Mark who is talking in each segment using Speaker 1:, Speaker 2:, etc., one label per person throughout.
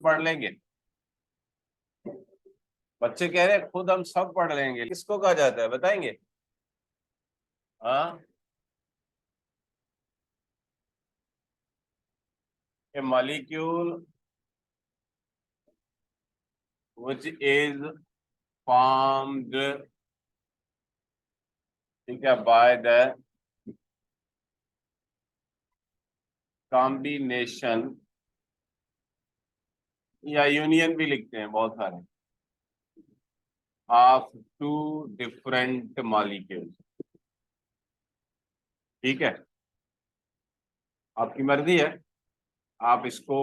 Speaker 1: पढ़ लेंगे? बच्चे कह रहे हैं खुद हम सब पढ़ लेंगे, किसको कहा जाता है बताएंगे? हाँ, a molecule which is formed, ठीक है, by the combination, या यूनियन भी लिखते हैं बहुत सारे, ऑफ टू डिफरेंट मॉलिक्यूल्स। ठीक है, आपकी मर्जी है, आप इसको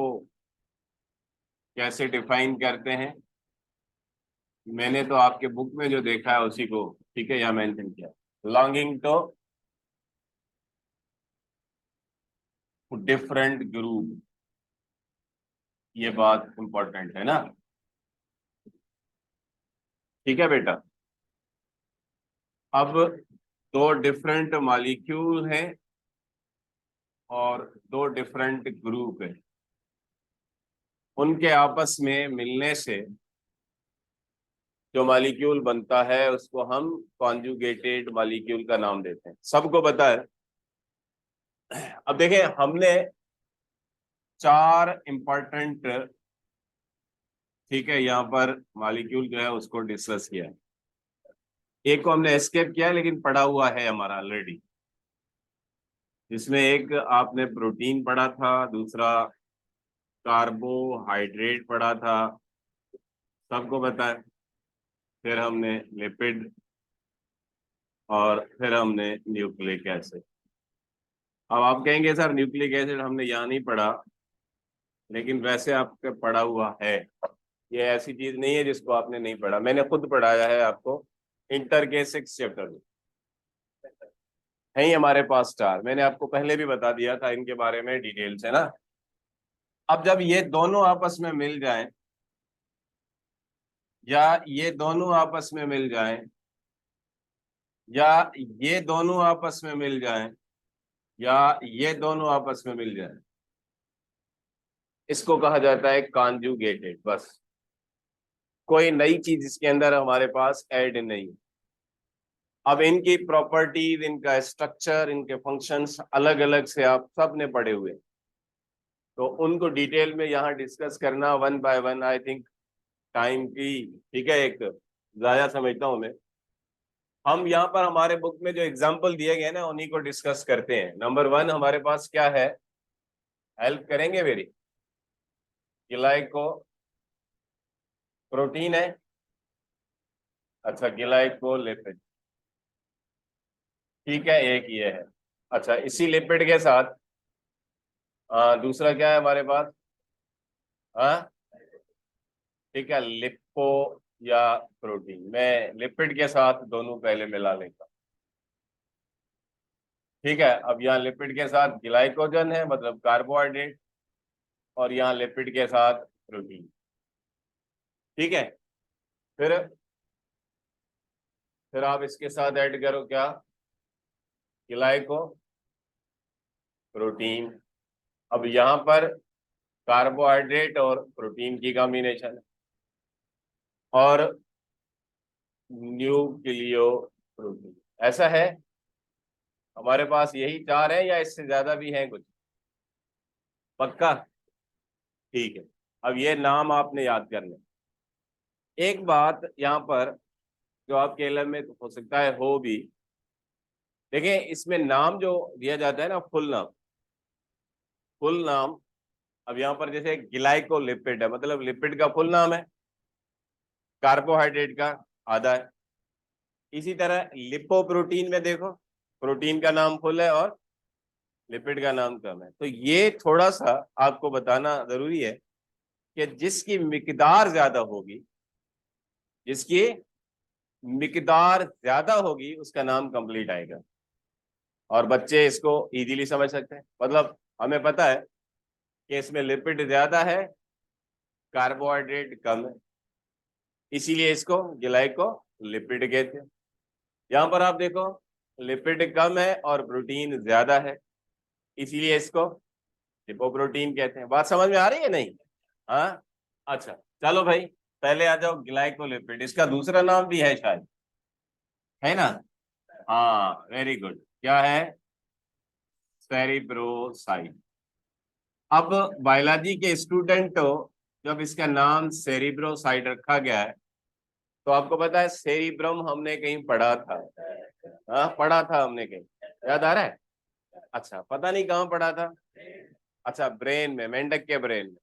Speaker 1: कैसे डिफाइन करते हैं। मैंने तो आपके बुक में जो देखा है उसी को, ठीक है, यहाँ मेंशन किया, बिलोंगिंग टू डिफरेंट ग्रुप। ये बात इंपॉर्टेंट है ना? ठीक है बेटा, अब दो डिफरेंट मॉलिक्यूल हैं और दो डिफरेंट ग्रुप है, उनके आपस में मिलने से जो मॉलिक्यूल बनता है उसको हम कॉन्जुगेटेड मॉलिक्यूल का नाम देते हैं। सबको पता है। अब देखें, हमने चार इंपॉर्टेंट, ठीक है, यहाँ पर मॉलिक्यूल जो है उसको डिस्कस किया है। एक को हमने एस्केप किया है लेकिन पढ़ा हुआ है हमारा ऑलरेडी, जिसमें एक आपने प्रोटीन पढ़ा था, दूसरा कार्बोहाइड्रेट पढ़ा था, सबको पता है। फिर हमने लिपिड और फिर हमने न्यूक्लिक एसिड। अब आप कहेंगे सर न्यूक्लिक एसिड हमने यहाँ नहीं पढ़ा, लेकिन वैसे आपके पढ़ा हुआ है। ये ऐसी चीज नहीं है जिसको आपने नहीं पढ़ा, मैंने खुद पढ़ाया है आपको इंटर के 6 चैप्टर में है ही हमारे पास चार। मैंने आपको पहले भी बता दिया था इनके बारे में डिटेल से ना। अब जब ये दोनों आपस में मिल जाएं, या ये दोनों आपस में मिल जाएं, या ये दोनों आपस में मिल जाएं, या ये दोनों आपस में मिल जाएं, इसको कहा जाता है कॉन्जुगेटेड। बस, कोई नई चीज इसके अंदर हमारे पास ऐड नहीं। अब इनकी प्रॉपर्टीज, इनका स्ट्रक्चर, इनके फंक्शंस अलग अलग से आप सब ने पढ़े हुए, तो उनको डिटेल में यहाँ डिस्कस करना one by one I think time की, ठीक है, एक ज्यादा समझता हूँ मैं। हम यहाँ पर हमारे बुक में जो एग्जाम्पल दिए गए ना उन्हीं को डिस्कस करते हैं। नंबर 1 हमारे पास क्या है, हेल्प करेंगे मेरी? गिलाइको प्रोटीन है। अच्छा, गिलाइको लिपिड, ठीक है, एक ये है। अच्छा, इसी लिपिड के साथ दूसरा क्या है हमारे पास? हाँ, ठीक है, लिपो या प्रोटीन। मैं लिपिड के साथ दोनों पहले मिला लेता, ठीक है। अब यहाँ लिपिड के साथ ग्लाइकोजन है, मतलब कार्बोहाइड्रेट, और यहाँ लिपिड के साथ प्रोटीन, ठीक है। फिर आप इसके साथ ऐड करो क्या? Glyco protein. अब यहाँ पर कार्बोहाइड्रेट और प्रोटीन की कॉम्बिनेशन है, और न्यूक्लियो प्रोटीन। ऐसा है हमारे पास, यही चार है या इससे ज्यादा भी हैं कुछ? पक्का? ठीक है, अब ये नाम आपने याद करने। एक बात यहाँ पर जो आपके इल्म में हो सकता है हो भी, देखिए इसमें नाम जो दिया जाता है ना, फुल नाम, फुल नाम। अब यहाँ पर जैसे ग्लाइकोलिपिड है, मतलब लिपिड का फुल नाम है, कार्बोहाइड्रेट का आधा है। इसी तरह लिपोप्रोटीन में देखो, प्रोटीन का नाम फुल है और लिपिड का नाम कम है। तो ये थोड़ा सा आपको बताना जरूरी है कि जिसकी मिकदार ज्यादा होगी, जिसकी मिकदार ज्यादा होगी उसका नाम कंप्लीट आएगा, और बच्चे इसको इजीली समझ सकते हैं। मतलब हमें पता है कि इसमें लिपिड ज्यादा है, कार्बोहाइड्रेट कम है, इसीलिए इसको ग्लाइको लिपिड कहते हैं। यहाँ पर आप देखो, लिपिड कम है और प्रोटीन ज्यादा है, इसीलिए इसको लिपोप्रोटीन कहते हैं। बात समझ में आ रही है नहीं? हाँ, अच्छा चलो भाई, पहले आ जाओ ग्लाइकोलिपिड, इसका दूसरा नाम भी है शायद, है ना? हाँ वेरी गुड, क्या है? सेरिब्रोसाइट। अब बायोलॉजी के स्टूडेंट हो, जब इसका नाम सेरिब्रोसाइट रखा गया है, तो आपको पता है सेरिब्रम हमने कहीं पढ़ा था। हाँ पढ़ा था हमने कहीं, याद आ रहा है? अच्छा पता नहीं कहाँ पढ़ा था। अच्छा ब्रेन में, मेंढक के ब्रेन में।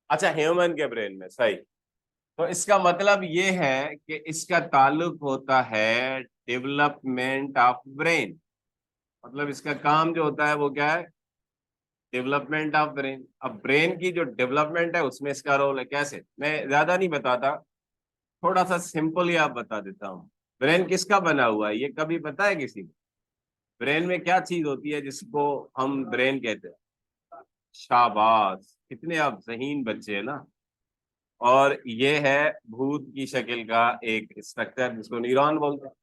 Speaker 1: अच्छा ह्यूमन के ब्रेन में, सही। तो इसका मतलब ये है कि इसका ताल्लुक होता है डेवलपमेंट ऑफ ब्रेन। मतलब इसका काम जो होता है वो क्या है? Development of brain. अब ब्रेन की जो डेवलपमेंट है उसमें इसका रोल है। कैसे? मैं ज्यादा नहीं बताता, थोड़ा सा सिंपल ही आप बता देता हूँ। ब्रेन किसका बना हुआ है, ये कभी पता है किसी को? ब्रेन में क्या चीज होती है जिसको हम ब्रेन कहते हैं? शाबाश, कितने आप ज़हीन बच्चे हैं ना। और ये है भूत की शक्ल का एक स्ट्रक्चर जिसको न्यूरॉन बोलते हैं,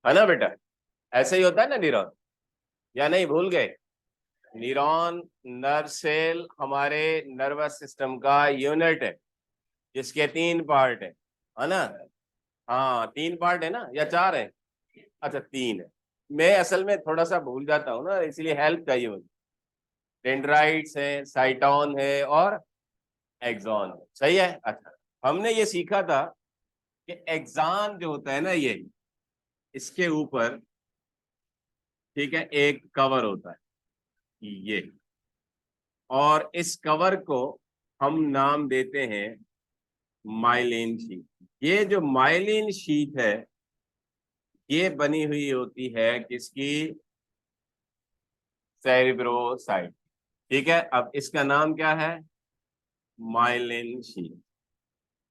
Speaker 1: है ना बेटा? ऐसे ही होता है ना न्यूरॉन, या नहीं भूल गए? न्यूरॉन नर्व सेल हमारे नर्वस सिस्टम का यूनिट है, जिसके 3 पार्ट है ना? हाँ 3 पार्ट है ना, या 4 है? अच्छा 3 है। मैं असल में थोड़ा सा भूल जाता हूँ ना, इसलिए हेल्प चाहिए मुझे। डेंड्राइट्स है, साइटोन है, और एक्सॉन है। सही है। अच्छा हमने ये सीखा था कि एक्सॉन जो होता है ना, ये इसके ऊपर, ठीक है, एक कवर होता है ये, और इस कवर को हम नाम देते हैं माइलिन शीट। ये जो माइलिन शीट है, ये बनी हुई होती है किसकी? सेरिब्रोसाइट। ठीक है, अब इसका नाम क्या है? Myelin sheath.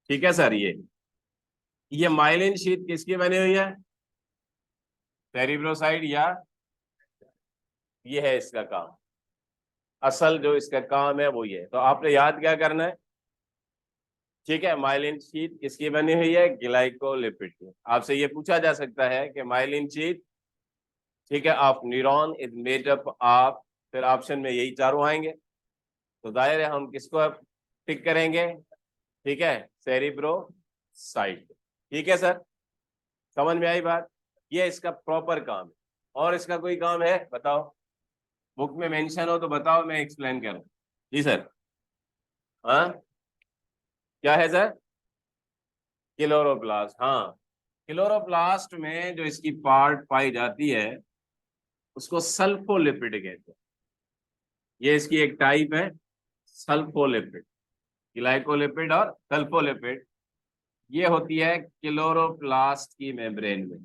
Speaker 1: ठीक है सर, ये माइलिन शीट किसकी बनी हुई है? सेरिब्रोसाइट, या ये है इसका काम? असल जो इसका काम है वो ये है। तो आपने याद क्या करना है? ठीक है, माइलिन शीट किसकी बनी हुई है? ग्लाइकोलिपिड की। आपसे ये पूछा जा सकता है कि माइलिन शीट, ठीक है, of neuron is made up of, फिर ऑप्शन में यही चारों आएंगे। तो जाहिर है हम किसको टिक करेंगे? ठीक है, सेरिब्रोसाइट। ठीक है सर, समझ में आई बात? ये इसका प्रॉपर काम है। और इसका कोई काम है बताओ? बुक में मेंशन हो तो बताओ, मैं एक्सप्लेन करूं। जी सर। हाँ क्या है सर? क्लोरोप्लास्ट, हाँ। क्लोरोप्लास्ट में जो इसकी पार्ट पाई जाती है उसको सल्फोलिपिड कहते हैं। ये इसकी एक टाइप है, सल्फोलिपिड। ग्लाइकोलिपिड और सल्फोलिपिड, ये होती है क्लोरोप्लास्ट की मेम्ब्रेन में।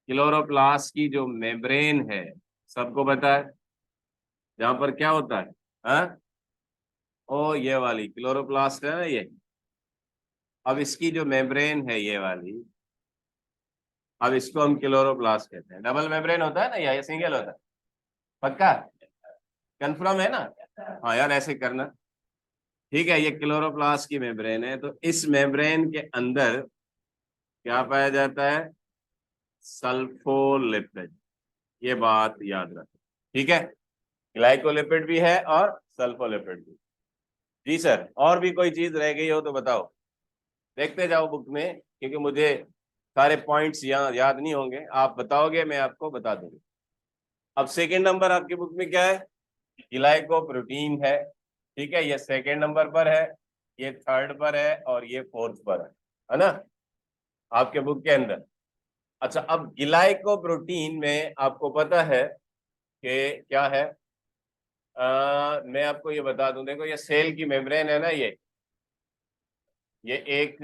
Speaker 1: क्लोरोप्लास्ट की जो मेम्ब्रेन है, सबको पता है, जहां पर क्या होता है? हाँ, ओ ये वाली क्लोरोप्लास्ट है ना ये। अब इसकी जो मेम्ब्रेन है ये वाली, अब इसको हम क्लोरोप्लास्ट कहते हैं। डबल मेम्ब्रेन होता है ना, या ये सिंगल होता है? पक्का कंफर्म है ना? हाँ यार ऐसे करना। ठीक है, ये क्लोरोप्लास्ट की मेम्ब्रेन है, तो इस मेम्ब्रेन के अंदर क्या पाया जाता है? सल्फोलिपिड। ये बात याद रखें, ठीक है? ग्लाइकोलिपिड भी है और सल्फोलिपिड भी। जी सर, और भी कोई चीज रह गई हो तो बताओ, देखते जाओ बुक में, क्योंकि मुझे सारे पॉइंट्स यहाँ याद नहीं होंगे। आप बताओगे, मैं आपको बता दूंगा। अब सेकेंड नंबर आपकी बुक में क्या है? ग्लाइकोप्रोटीन है। ठीक है, ये सेकेंड नंबर पर है, ये थर्ड पर है, और ये फोर्थ पर है ना, आपके बुक के अंदर। अच्छा अब ग्लाइकोप्रोटीन में आपको पता है कि क्या है? मैं आपको ये बता दूं, देखो ये सेल की मेम्ब्रेन है ना, ये एक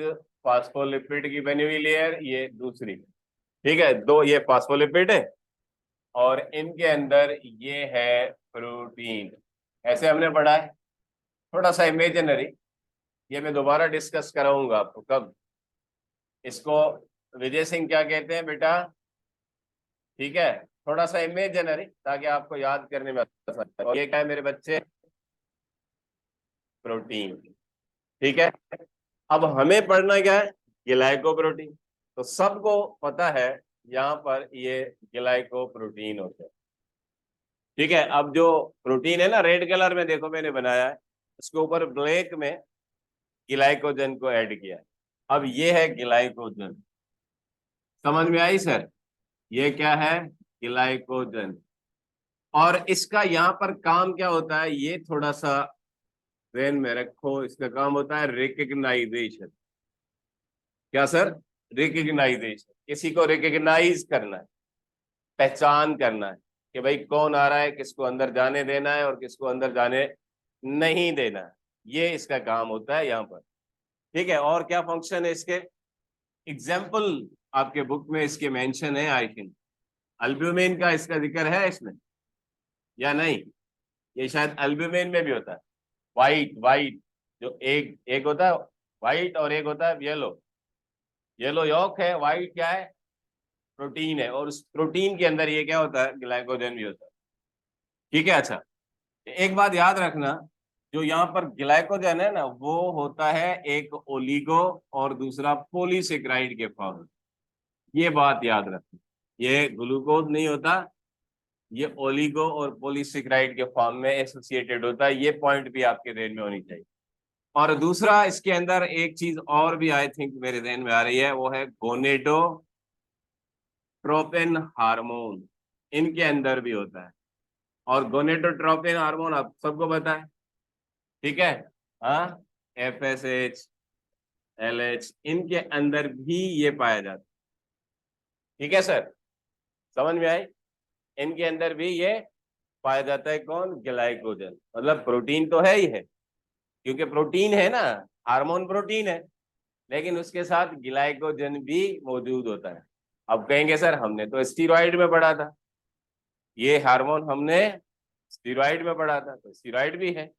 Speaker 1: फास्फोलिपिड की बनी हुई लेयर, ये दूसरी। ठीक है, दो ये फास्फोलिपिड है, और इनके अंदर ये है प्रोटीन। ऐसे हमने पढ़ा है, थोड़ा सा इमेजिनरी। ये मैं दोबारा डिस्कस कराऊंगा आपको कब। इसको विजय सिंह क्या कहते हैं बेटा? ठीक है, थोड़ा सा इमेजिनरी, ताकि आपको याद करने में आसान हो। और ये क्या है मेरे बच्चे? प्रोटीन। ठीक है, अब हमें पढ़ना क्या है? ग्लाइकोप्रोटीन। तो सबको पता है यहाँ पर ये ग्लाइकोप्रोटीन होते हैं। ठीक है, अब जो प्रोटीन है ना, रेड कलर में देखो मैंने बनाया है, उसके ऊपर ब्लैक में ग्लाइकोजन को ऐड किया। अब ये है ग्लाइकोजन, समझ में आई सर? ये क्या है? ग्लाइकोजन। और इसका यहाँ पर काम क्या होता है, ये थोड़ा सा ध्यान में रखो। इसका काम होता है रिकग्नाइजेशन। क्या सर? रिकग्नाइजेशन, किसी को रिकग्नाइज करना है, पहचान करना है कि भाई कौन आ रहा है, किसको अंदर जाने देना है और किसको अंदर जाने नहीं देना है। ये इसका काम होता है यहाँ पर। ठीक है, और क्या फंक्शन है इसके? एग्जाम्पल आपके बुक में इसके मेंशन है आई थिंक। अल्ब्यूमिन का इसका जिक्र है इसमें या नहीं? ये शायद अल्ब्यूमिन में भी होता है। वाइट वाइट जो एक एक होता है वाइट और एक होता है येलो। येलो यॉक है, वाइट क्या है? प्रोटीन है। और उस प्रोटीन के अंदर ये क्या होता है? ग्लाइकोजन भी होता है। ठीक है, अच्छा एक बात याद रखना, जो यहाँ पर ग्लाइकोजन है ना, वो होता है एक ओलिगो और दूसरा पॉलीसेकेराइड के फॉर्म। ये बात याद रखना, ये ग्लूकोज नहीं होता, ये ओलिगो और पॉलीसेकेराइड के फॉर्म में एसोसिएटेड होता है। ये पॉइंट भी आपके ध्यान में होनी चाहिए। और दूसरा इसके अंदर एक चीज और भी आई थिंक मेरे ध्यान में आ रही है, वो है गोनेडोट्रोपिन हार्मोन। इनके अंदर भी होता है। और गोनेडोट्रोपिन हार्मोन आप सबको पता है, ठीक है? हाँ, FSH LH इनके अंदर भी ये पाया जाता है। ठीक है सर, समझ में आई? इनके अंदर भी ये पाया जाता है। कौन? ग्लाइकोजन। मतलब प्रोटीन तो है ही है, क्योंकि प्रोटीन है ना, हार्मोन प्रोटीन है, लेकिन उसके साथ ग्लाइकोजन भी मौजूद होता है। अब कहेंगे सर हमने तो स्टीरॉइड में पढ़ा था, ये हार्मोन हमने स्टीरॉइड में पढ़ा था, तो स्टीरॉइड भी है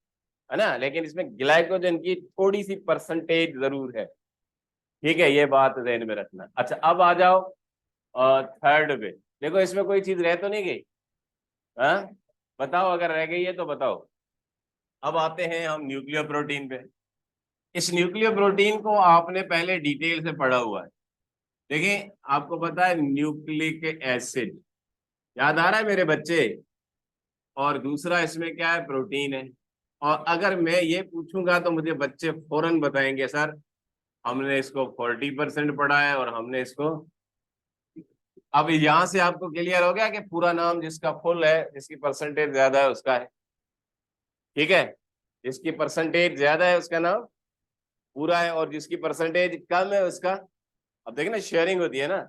Speaker 1: ना, लेकिन इसमें ग्लाइकोजन की थोड़ी सी परसेंटेज जरूर है। ठीक है, ये बात ध्यान में रखना। अच्छा अब आ जाओ थर्ड पे। देखो इसमें कोई चीज रह तो नहीं गई? हाँ बताओ, अगर रह गई है तो बताओ। अब आते हैं हम न्यूक्लियो प्रोटीन पे। इस न्यूक्लियो प्रोटीन को आपने पहले डिटेल से पढ़ा हुआ है। देखिए आपको पता है न्यूक्लिक एसिड, याद आ रहा है मेरे बच्चे? और दूसरा इसमें क्या है? प्रोटीन है। और अगर मैं ये पूछूंगा तो मुझे बच्चे फौरन बताएंगे सर हमने इसको 40% पढ़ा है और हमने इसको। अब यहां से आपको क्लियर हो गया कि पूरा नाम जिसका फुल है, जिसकी परसेंटेज ज्यादा है उसका है। ठीक है, जिसकी परसेंटेज ज्यादा है उसका नाम पूरा है, और जिसकी परसेंटेज कम है उसका। अब देखिए ना, शेयरिंग होती है ना।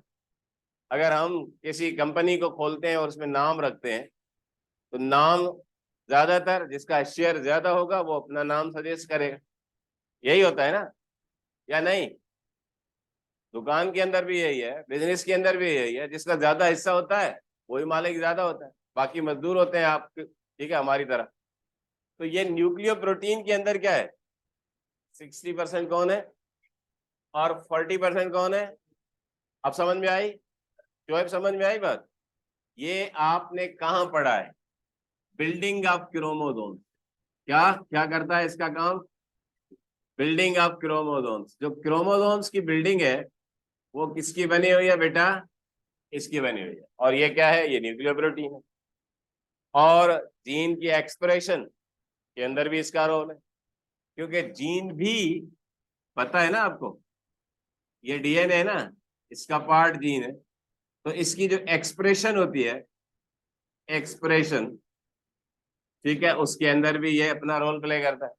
Speaker 1: अगर हम किसी कंपनी को खोलते हैं और उसमें नाम रखते हैं, तो नाम ज्यादातर जिसका शेयर ज्यादा होगा वो अपना नाम सजेस्ट करेगा। यही होता है ना, या नहीं? दुकान के अंदर भी यही है, बिजनेस के अंदर भी यही है। जिसका ज्यादा हिस्सा होता है वही मालिक ज्यादा होता है, बाकी मजदूर होते हैं आप, ठीक है, हमारी तरह। तो ये न्यूक्लियो प्रोटीन के अंदर क्या है? 60% कौन है और 40% कौन है? अब समझ में आई? जो समझ में आई बात? ये आपने कहाँ पढ़ा है? Building of chromosomes. क्या क्या करता है इसका काम? Building of chromosomes. जो क्रोमोसोम्स की बिल्डिंग है वो किसकी बनी हुई है बेटा? इसकी बनी हुई है। और ये क्या है? ये न्यूक्लियर प्रोटीन है। और जीन की एक्सप्रेशन के अंदर भी इसका रोल है, क्योंकि जीन भी पता है ना आपको, ये DNA है ना, इसका पार्ट जीन है। तो इसकी जो एक्सप्रेशन होती है, एक्सप्रेशन, ठीक है, उसके अंदर भी ये अपना रोल प्ले करता है।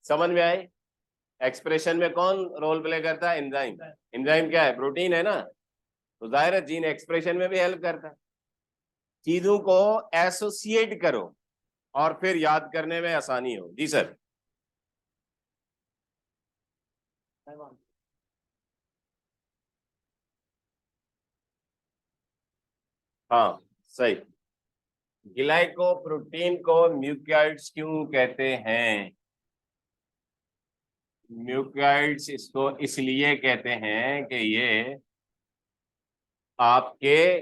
Speaker 1: समझ में आई? एक्सप्रेशन में कौन रोल प्ले करता है? एंजाइम। एंजाइम क्या है? प्रोटीन है ना। तो जाहिर है जीन एक्सप्रेशन में भी हेल्प करता है। चीजों को एसोसिएट करो और फिर याद करने में आसानी हो। जी सर। हाँ सही। ग्लाइकोप्रोटीन को न्यूक्लियोइड्स क्यों कहते हैं? न्यूक्लियोइड्स इसको इसलिए कहते हैं कि ये आपके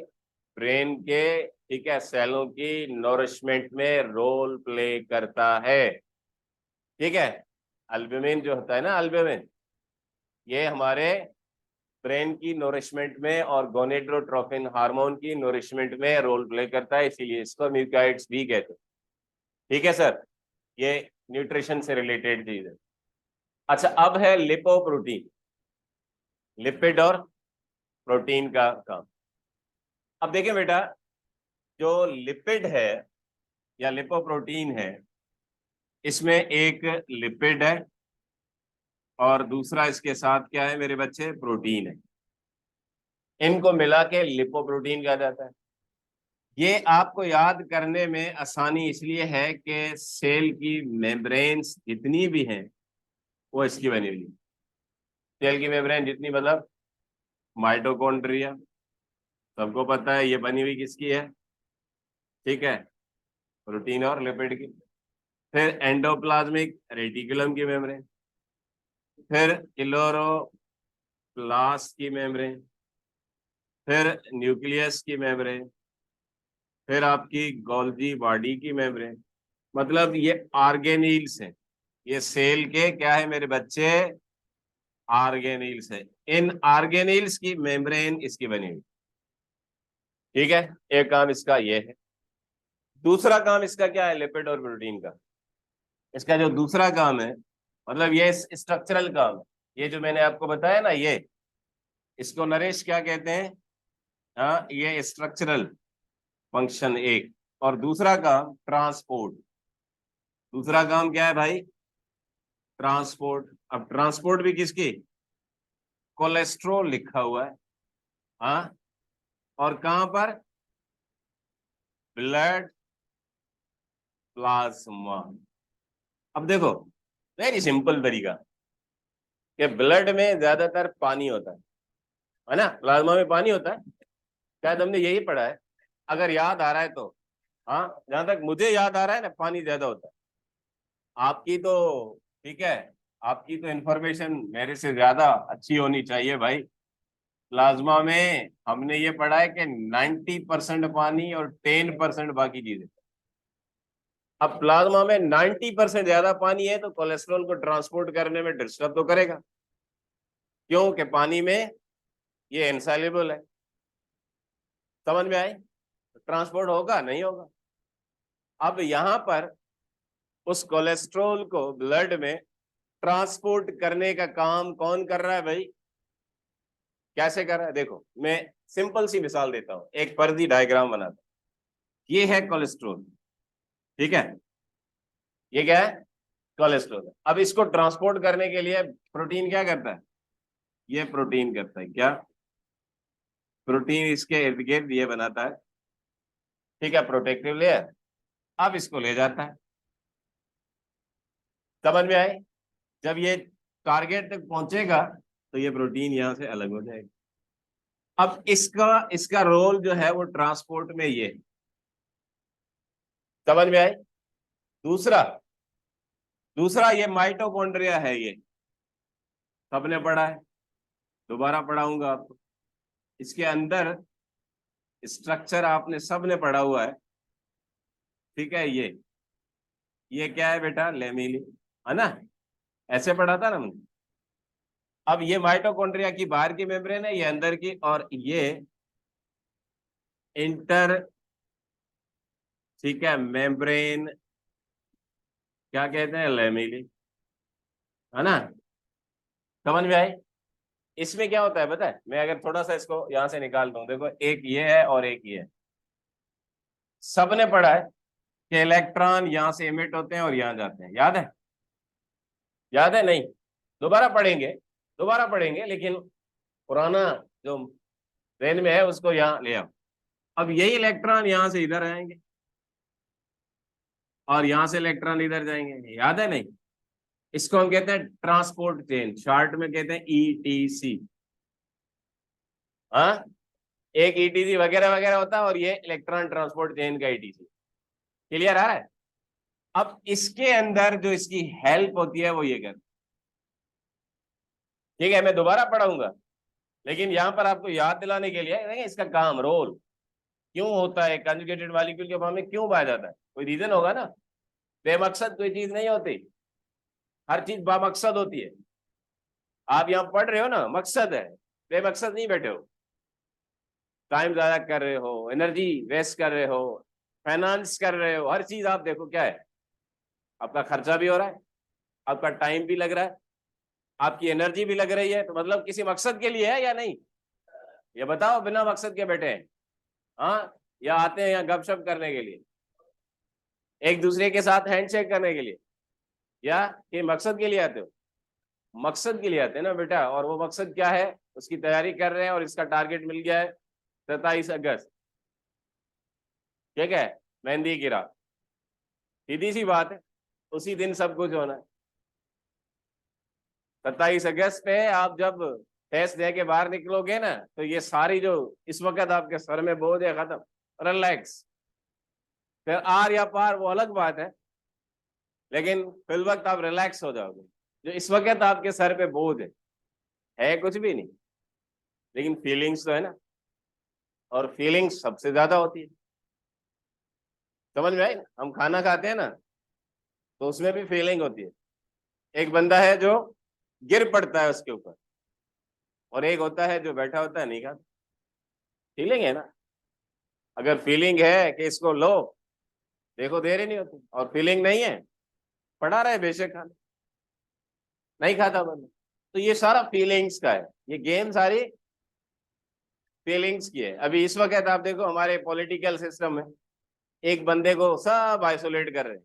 Speaker 1: ब्रेन के, ठीक है, सेलों की नोरिशमेंट में रोल प्ले करता है। ठीक है, अल्ब्यूमिन जो होता है ना, अल्ब्यूमिन, ये हमारे ब्रेन की नोरिशमेंट में और गोनेडोट्रोपिन हार्मोन की नोरिशमेंट में रोल प्ले करता है, इसीलिए इसको न्यूक्लियोइड्स भी कहते हैं। ठीक है सर, ये न्यूट्रिशन से रिलेटेड चीज है। अच्छा, अब है लिपोप्रोटीन, लिपिड और प्रोटीन का काम। अब देखें बेटा, जो लिपिड है या लिपोप्रोटीन है, इसमें एक लिपिड है और दूसरा इसके साथ क्या है मेरे बच्चे, प्रोटीन है। इनको मिला के लिपोप्रोटीन कहा जाता है। ये आपको याद करने में आसानी इसलिए है कि सेल की मेम्ब्रेन्स जितनी भी हैं वो इसकी बनी हुई है। सेल की मेम्ब्रेन जितनी, मतलब माइटोकॉन्ड्रिया, सबको पता है ये बनी हुई किसकी है, ठीक है, प्रोटीन और लिपिड की। फिर एंडोप्लाज्मिक रेटिकुलम की मेम्ब्रेन, फिर क्लोरोप्लास्ट की मेम्ब्रेन, फिर न्यूक्लियस की मेम्ब्रेन, फिर आपकी गोल्जी बॉडी की मेम्ब्रेन। मतलब ये ऑर्गेनील्स हैं, ये सेल के क्या है मेरे बच्चे, ऑर्गेनील्स है। इन ऑर्गेनील्स की मेम्ब्रेन इसकी बनी हुई, ठीक है। एक काम इसका ये है। दूसरा काम इसका क्या है, लिपिड और प्रोटीन का। इसका जो दूसरा काम है, मतलब ये स्ट्रक्चरल काम है, ये जो मैंने आपको बताया ना, ये इसको नरेश क्या कहते हैं, हाँ, ये स्ट्रक्चरल फंक्शन एक। और दूसरा काम ट्रांसपोर्ट। दूसरा काम क्या है भाई, ट्रांसपोर्ट। अब ट्रांसपोर्ट भी किसकी, कोलेस्ट्रॉल लिखा हुआ है, हाँ, और कहां पर, ब्लड प्लाज्मा। अब देखो, वेरी सिंपल तरीका, कि ब्लड में ज्यादातर पानी होता है ना, प्लाज्मा में पानी होता है, शायद हमने यही पढ़ा है, अगर याद आ रहा है तो। हाँ, जहां तक मुझे याद आ रहा है ना, पानी ज्यादा होता है। आपकी तो ठीक है, आपकी तो इंफॉर्मेशन मेरे से ज्यादा अच्छी होनी चाहिए भाई। प्लाज्मा में हमने ये पढ़ा है कि 90% पानी और 10% बाकी चीजें। अब प्लाज्मा में 90% ज्यादा पानी है तो कोलेस्ट्रॉल को ट्रांसपोर्ट करने में डिस्टर्ब तो करेगा, क्योंकि पानी में ये इनसॉल्युबल है। समझ में आई, ट्रांसपोर्ट होगा नहीं होगा। अब यहां पर उस कोलेस्ट्रॉल को ब्लड में ट्रांसपोर्ट करने का काम कौन कर रहा है भाई, कैसे कर रहा है, देखो मैं सिंपल सी मिसाल देता हूं, एक फर्जी डायग्राम बनाता हूं। ये है कोलेस्ट्रॉल, ठीक है, ये क्या है, कोलेस्ट्रॉल है। अब इसको ट्रांसपोर्ट करने के लिए प्रोटीन क्या करता है, ये प्रोटीन करता है क्या, प्रोटीन इसके इर्द गिर्द ये बनाता है, ठीक है, प्रोटेक्टिव लेयर। अब इसको ले जाता है, समझ में आए। जब ये टारगेट तक पहुंचेगा तो ये प्रोटीन यहां से अलग हो जाएगा। अब इसका इसका रोल जो है वो ट्रांसपोर्ट में ये, समझ में आए। दूसरा दूसरा ये माइटोकॉन्ड्रिया है, ये सबने पढ़ा है, दोबारा पढ़ाऊंगा आपको। इसके अंदर स्ट्रक्चर आपने सबने पढ़ा हुआ है, ठीक है। ये क्या है बेटा, लेमिली, है ना, ऐसे पढ़ा था ना मैंने। अब ये माइटोकॉन्ड्रिया की बाहर की मेम्ब्रेन है, ये अंदर की, और ये इंटर, ठीक है, मेम्ब्रेन क्या कहते हैं, लेमिली, है ना। समझ में आई। इसमें क्या होता है पता है, मैं अगर थोड़ा सा इसको यहां से निकाल दूं, देखो एक ये है और एक ये है। सबने पढ़ा है कि इलेक्ट्रॉन यहां से इमिट होते हैं और यहां जाते हैं, याद है, याद है नहीं, दोबारा पढ़ेंगे, दोबारा पढ़ेंगे, लेकिन पुराना जो ब्रेन में है उसको यहाँ ले आओ। अब यही इलेक्ट्रॉन यहां से इधर आएंगे और यहां से इलेक्ट्रॉन इधर जाएंगे, याद है नहीं। इसको हम कहते हैं ट्रांसपोर्ट चेन, शॉर्ट में कहते हैं ईटीसी। हाँ, एक ईटीसी वगैरह वगैरह होता है और ये इलेक्ट्रॉन ट्रांसपोर्ट चेन का ईटीसी। क्लियर आ रहा है। अब इसके अंदर जो इसकी हेल्प होती है वो ये कर, ठीक है, मैं दोबारा पढ़ाऊंगा, लेकिन यहां पर आपको याद दिलाने के लिए देखिए इसका काम, रोल क्यों होता है कंजुगेटेड मॉलिक्यूल के फॉर्म में, क्यों पाया जाता है, कोई रीजन होगा ना। बेमकसद कोई चीज नहीं होती, हर चीज बामकसद होती है। आप यहाँ पढ़ रहे हो ना, मकसद है, बेमकसद नहीं बैठे हो, टाइम ज्यादा कर रहे हो, एनर्जी वेस्ट कर रहे हो, फाइनेंस कर रहे हो, हर चीज आप देखो क्या है, आपका खर्चा भी हो रहा है, आपका टाइम भी लग रहा है, आपकी एनर्जी भी लग रही है, तो मतलब किसी मकसद के लिए है या नहीं? ये बताओ, बिना मकसद के बैठे हैं? हाँ, या आते हैं यहाँ गपशप करने के लिए, एक दूसरे के साथ हैंडशेक करने के लिए, या कि मकसद के लिए आते हो? मकसद के लिए आते हैं ना बेटा, और वो मकसद क्या है, उसकी तैयारी कर रहे हैं, और इसका टारगेट मिल गया है 27 अगस्त। ठीक है, मेहंदी की रात, सीधी सी बात है, उसी दिन सब कुछ होना है। 27 अगस्त पे आप जब टेस्ट दे के बाहर निकलोगे ना, तो ये सारी जो इस वक्त आपके सर में बोझ है, खत्म, रिलैक्स। फिर आर या पार वो अलग बात है, लेकिन फिल वक्त आप रिलैक्स हो जाओगे। जो इस वक्त आपके सर पे बोझ है कुछ भी नहीं, लेकिन फीलिंग्स तो है ना, और फीलिंग्स सबसे ज्यादा होती है। समझ में आई ना? हम खाना खाते हैं ना, तो उसमें भी फीलिंग होती है। एक बंदा है जो गिर पड़ता है उसके ऊपर, और एक होता है जो बैठा होता है, नहीं खाता। फीलिंग है ना? अगर फीलिंग है कि इसको लो, देखो देर ही नहीं होती, और फीलिंग नहीं है, पड़ा रहे बेशक खाना, नहीं खाता बंदा। तो ये सारा फीलिंग्स का है, ये गेम सारी फीलिंग्स की है। अभी इस वक्त आप देखो हमारे पॉलिटिकल सिस्टम में एक बंदे को सब आइसोलेट कर रहे हैं,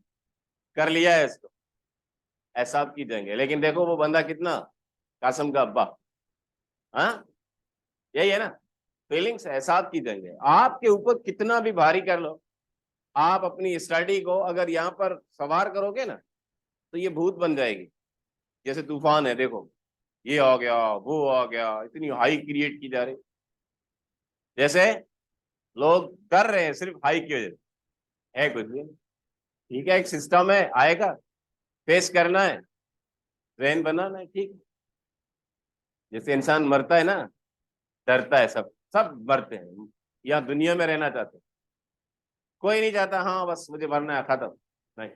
Speaker 1: कर लिया है इसको, एहसाब की जाएंगे, लेकिन देखो वो बंदा कितना कासम का अब्बा। हाँ, यही है ना, फीलिंग्स एहसाब की जाएंगे। आपके ऊपर कितना भी भारी कर लो, आप अपनी स्टडी को अगर यहाँ पर सवार करोगे ना, तो ये भूत बन जाएगी। जैसे तूफान है, देखो ये आ गया, वो आ गया, इतनी हाई क्रिएट की जा रही, जैसे लोग कर रहे हैं सिर्फ हाई की वजह से, है कुछ भी नहीं। ठीक है, एक सिस्टम है, आएगा, फेस करना है, ट्रेन बनाना है, ठीक है। जैसे इंसान मरता है ना, डरता है, सब सब मरते हैं, या दुनिया में रहना चाहते हैं, कोई नहीं चाहता हाँ बस मुझे मरना है, खत्म, नहीं,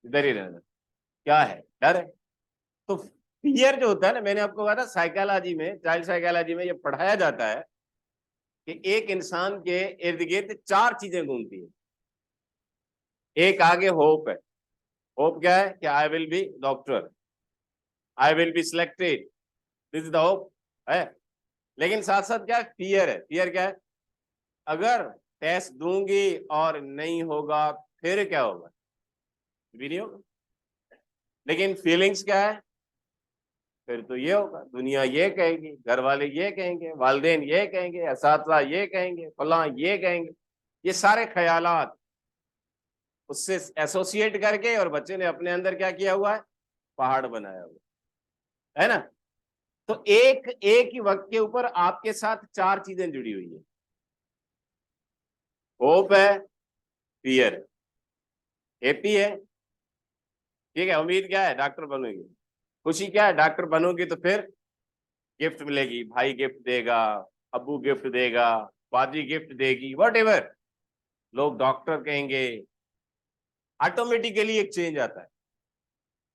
Speaker 1: इधर ही रहना। क्या है? डर है। तो फियर जो होता है ना, मैंने आपको कहा था साइकोलॉजी में, चाइल्ड साइकोलॉजी में ये पढ़ाया जाता है कि एक इंसान के इर्द गिर्द चार चीजें घूमती है। एक आगे होप है, होप क्या है कि I will be doctor, I will be selected, this is the hope है। लेकिन साथ साथ क्या फियर है, फियर क्या है, अगर टेस्ट दूंगी और नहीं होगा फिर क्या होगा, भी नहीं होगा। लेकिन फीलिंग्स क्या है, फिर तो ये होगा, दुनिया ये कहेगी, घर वाले ये कहेंगे, वालदेन ये कहेंगे, असातिज़ा ये कहेंगे, फलां ये कहेंगे, ये सारे ख्यालात उससे एसोसिएट करके, और बच्चे ने अपने अंदर क्या किया हुआ है, पहाड़ बनाया हुआ है ना। तो एक एक ही वक्त के ऊपर आपके साथ चार चीजें जुड़ी हुई है, होप है, फियर है, हैप्पी है, ठीक है, उम्मीद क्या है, डॉक्टर बनोगी, खुशी क्या है, डॉक्टर बनोगी तो फिर गिफ्ट मिलेगी, भाई गिफ्ट देगा, अब्बू गिफ्ट देगा, बाजी गिफ्ट देगी, वट एवर, लोग डॉक्टर कहेंगे, ऑटोमेटिकली एक चेंज आता है,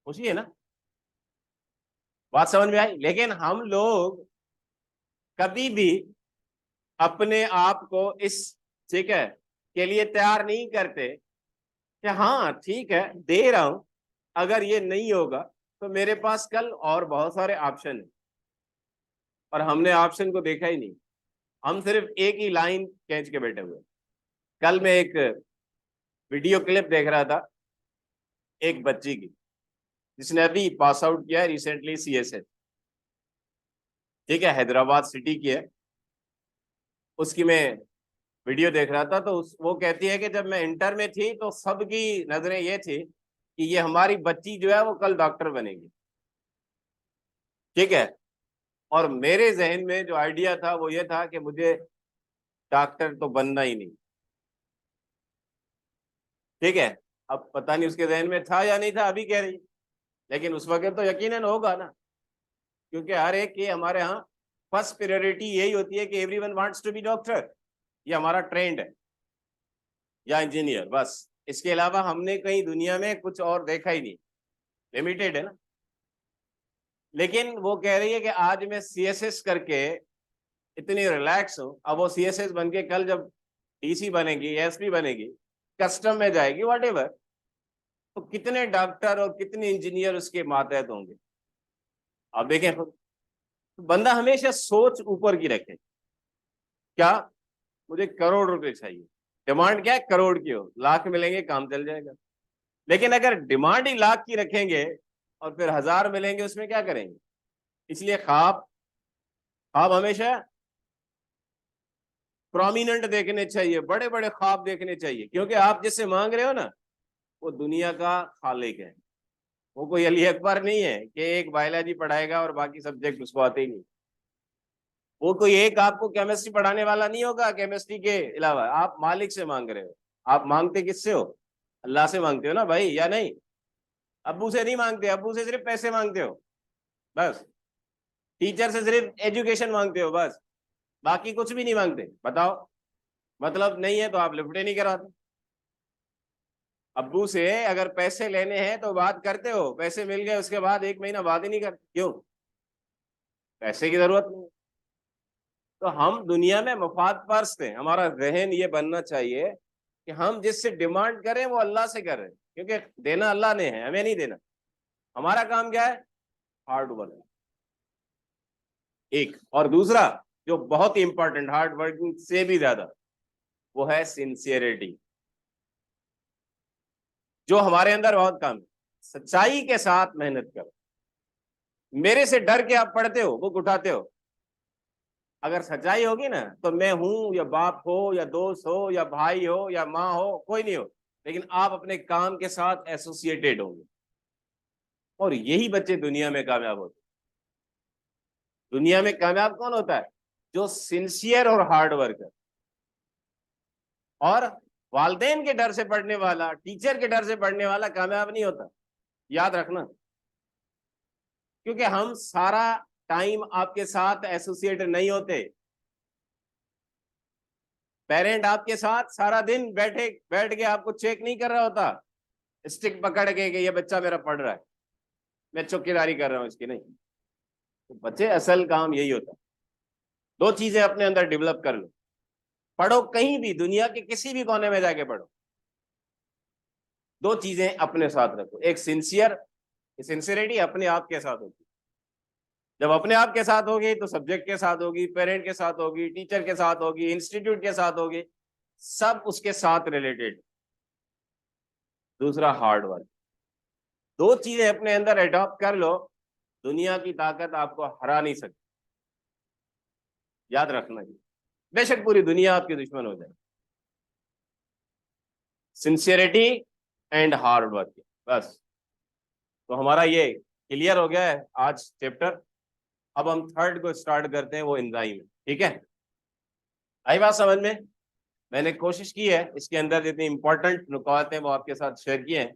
Speaker 1: खुशी है ना। बात समझ में आई? लेकिन हम लोग कभी भी अपने आप को इस, ठीक है, के लिए तैयार नहीं करते कि हाँ ठीक है दे रहा हूं, अगर ये नहीं होगा तो मेरे पास कल और बहुत सारे ऑप्शन है, और हमने ऑप्शन को देखा ही नहीं, हम सिर्फ एक ही लाइन खींच के बैठे हुए। कल मैं एक वीडियो क्लिप देख रहा था एक बच्ची की, जिसने अभी पास आउट किया है रिसेंटली सीएसए, ठीक है, हैदराबाद सिटी की है। उसकी मैं वीडियो देख रहा था, तो वो कहती है कि जब मैं इंटर में थी तो सबकी नजरें ये थी कि ये हमारी बच्ची जो है वो कल डॉक्टर बनेगी, ठीक है, और मेरे जहन में जो आइडिया था वो ये था कि मुझे डॉक्टर तो बनना ही नहीं, ठीक है। अब पता नहीं उसके जहन में था या नहीं था, अभी कह रही, लेकिन उस वक्त तो यकीनन होगा ना, क्योंकि हर एक की हमारे यहाँ फर्स्ट प्रायोरिटी यही होती है कि everyone wants to be doctor, ये हमारा ट्रेंड है, या इंजीनियर, बस, इसके अलावा हमने कहीं दुनिया में कुछ और देखा ही नहीं, लिमिटेड है ना। लेकिन वो कह रही है कि आज मैं सीएसएस करके इतनी रिलैक्स हूं, अब वो सीएसएस बन के कल जब डीसी बनेगी, एसपी बनेगी, कस्टम में जाएगी, व्हाटएवर, तो कितने डॉक्टर और कितने इंजीनियर उसके मातहत होंगे। आप देखें खुद, तो बंदा हमेशा सोच ऊपर की रखे। क्या, मुझे करोड़ रुपए चाहिए, डिमांड क्या है, करोड़ की हो, लाख मिलेंगे काम चल जाएगा। लेकिन अगर डिमांड ही लाख की रखेंगे और फिर 1000 मिलेंगे, उसमें क्या करेंगे। इसलिए ख्वाब ख्वाब हमेशा प्रोमिनेंट देखने चाहिए, बड़े बड़े ख्वाब देखने चाहिए, क्योंकि आप जिससे मांग रहे हो ना, वो दुनिया का खालिक है। वो कोई अली अकबर नहीं है कि एक बायोलॉजी पढ़ाएगा और बाकी सब्जेक्ट उसको आते ही नहीं। वो कोई एक आपको केमिस्ट्री पढ़ाने वाला नहीं होगा, केमिस्ट्री के अलावा। आप मालिक से मांग रहे हो। आप मांगते किससे हो, अल्लाह से मांगते हो ना भाई, या नहीं। अब्बू से नहीं मांगते, अब्बू से सिर्फ पैसे मांगते हो बस। टीचर से सिर्फ एजुकेशन मांगते हो बस, बाकी कुछ भी नहीं मांगते। बताओ, मतलब नहीं है तो आप लिफ्ट नहीं कराते। अब्बू से अगर पैसे लेने हैं तो बात करते हो, पैसे मिल गए उसके बाद 1 महीना बात ही नहीं करते, क्यों, पैसे की जरूरत नहीं। तो हम दुनिया में मफाद परस्त हैं। हमारा जहन ये बनना चाहिए कि हम जिससे डिमांड करें वो अल्लाह से करें, क्योंकि देना अल्लाह ने है, हमें नहीं देना। हमारा काम क्या है, हार्ड वर्क। एक और दूसरा जो बहुत ही इंपॉर्टेंट, हार्ड वर्किंग से भी ज्यादा, वो है सिंसियरिटी, जो हमारे अंदर बहुत कम है। सच्चाई के साथ मेहनत करो। मेरे से डर के आप पढ़ते हो, बुक उठाते हो, अगर सच्चाई होगी ना, तो मैं हूं या बाप हो या दोस्त हो या भाई हो या माँ हो, कोई नहीं हो, लेकिन आप अपने काम के साथ एसोसिएटेड होंगे। और यही बच्चे दुनिया में कामयाब होते हैं। दुनिया में कामयाब कौन होता है, जो सिंसियर और हार्ड वर्कर। और वालदेन के डर से पढ़ने वाला, टीचर के डर से पढ़ने वाला कामयाब नहीं होता, याद रखना। क्योंकि हम सारा टाइम आपके साथ एसोसिएट नहीं होते। पेरेंट आपके साथ सारा दिन बैठ के आपको चेक नहीं कर रहा होता, स्टिक पकड़ के कि ये बच्चा मेरा पढ़ रहा है, मैं चौकीदारी कर रहा हूं इसकी, नहीं। तो बच्चे असल काम यही होता है। दो चीजें अपने अंदर डेवलप कर लो। पढ़ो, कहीं भी दुनिया के किसी भी कोने में जाके पढ़ो, दो चीजें अपने साथ रखो। एक सिंसियरिटी अपने आप के साथ होगी। जब अपने आप के साथ होगी तो सब्जेक्ट के साथ होगी, पेरेंट के साथ होगी, टीचर के साथ होगी, इंस्टीट्यूट के साथ होगी, सब उसके साथ रिलेटेड। दूसरा हार्ड वर्क। दो चीजें अपने अंदर अडॉप्ट कर लो, दुनिया की ताकत आपको हरा नहीं सकती, याद रखना ही। बेशक पूरी दुनिया आपकी दुश्मन हो जाए, सिंसियरिटी एंड हार्ड वर्क, बस। तो हमारा ये क्लियर हो गया है आज चैप्टर। अब हम थर्ड को स्टार्ट करते हैं, वो एंजाइम है। ठीक है, आई बात समझ में। मैंने कोशिश की है इसके अंदर जितनी इंपॉर्टेंट नुकात हैं वो आपके साथ शेयर किए हैं।